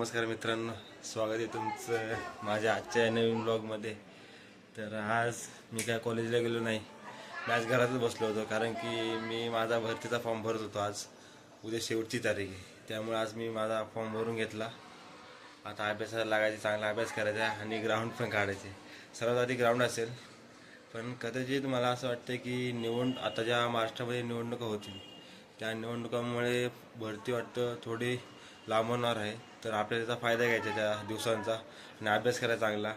नमस्कार मित्रांनो, स्वागत आहे तुमचं माझ्या आजच्या नवीन ब्लॉगमध्ये। तर आज मी काय कॉलेजला गेलो नाही, मी आज घरातच बसलो होतो, कारण की मी माझा भरतीचा फॉर्म भरत होतो। आज उद्या शेवटची तारीख आहे, त्यामुळे आज मी माझा फॉर्म भरून घेतला। आता अभ्यासाला लागायचे, चांगला अभ्यास करायचा आणि ग्राउंड पण काढायचे। सर्वात आधी ग्राउंड असेल, पण कदाचित मला असं वाटतं की आता ज्या महाराष्ट्रामध्ये निवडणुका होतील, त्या निवडणुकांमुळे भरती वाटतं थोडी लांबवणार आहे। तर आपल्याला त्याचा फायदा घ्यायचा त्या दिवसांचा आणि अभ्यास करायचा चांगला।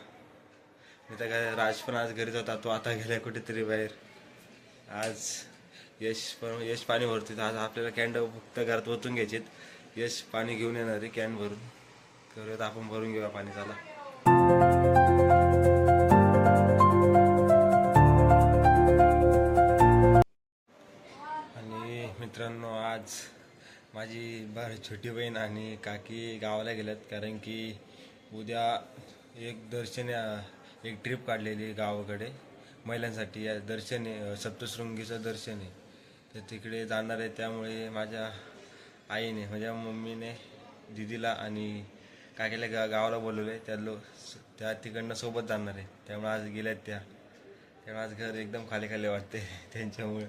मी तर काय, राज पण आज घरीच होता, तो आता गेला कुठेतरी बाहेर। आज यश पाणी भरतो। आज आपल्याला कॅन फक्त घरात ओतून घ्यायचे, यश पाणी घेऊन येणार आहे कॅन भरून। करूयात, आपण भरून घेऊया पाणी, चला। आणि मित्रांनो, आज माझी छोटी बहीण आणि काकी गावाला गेल्यात, कारण की उद्या एक ट्रिप काढलेली गावाकडे महिलांसाठी। या सप्तशृंगीचं दर्शन आहे, तर तिकडे जाणार आहे। त्यामुळे माझ्या आईने, माझ्या मम्मीने दिदीला आणि काकीला गावाला बोलवलं आहे। त्या तिकडनं सोबत जाणार आहे, त्यामुळे आज गेल्यात त्यामुळे आज घर एकदम खाली खाली वाटते त्यांच्यामुळे।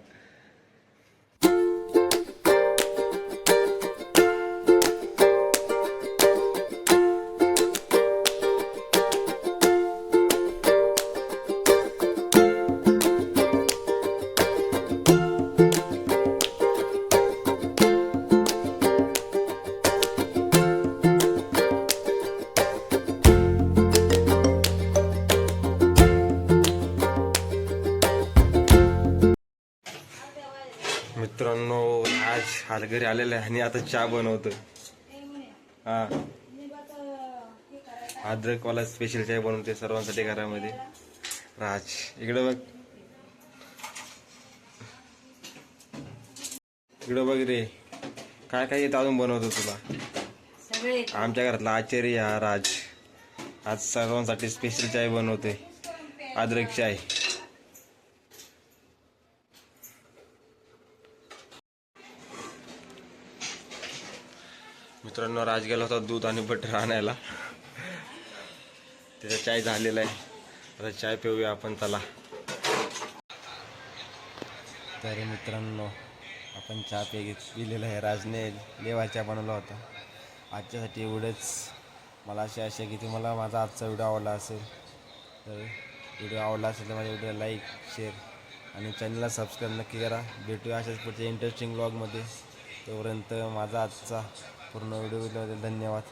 मित्रांनो, आज घरी आलेलं आहे आणि आता चहा बनवतो। हा, अद्रकवाला स्पेशल चहा बनवते सर्वांसाठी घरामध्ये। राज इकडे बघ, इकडे बघ रे, काय काय येतं अजून बनवतो तुला। आमच्या घरातला आचार्य हा राज आज सर्वांसाठी स्पेशल चाय बनवतोय, अद्रक चाय। मित्रांनो, राज गेला होता दूध आणि बटर आणायला, त्याचा चाय झालेला आहे। आता चाय पिऊया आपण, चला। तर मित्रांनो, आपण चहा पिलेला आहे। राजने लेवा चहा बनवला होता आजच्यासाठी, एवढंच। मला अशी आशा आहे की तुम्हाला माझा आजचा व्हिडिओ आवडला असेल। तर व्हिडिओ आवडला असेल तर माझ्या व्हिडिओला लाईक, शेअर आणि चॅनलला सबस्क्राईब नक्की करा। भेटूया अशाच पुढच्या इंटरेस्टिंग ब्लॉगमध्ये। तोपर्यंत माझा आजचा पूर्ण व्हिडिओ धन्यवाद।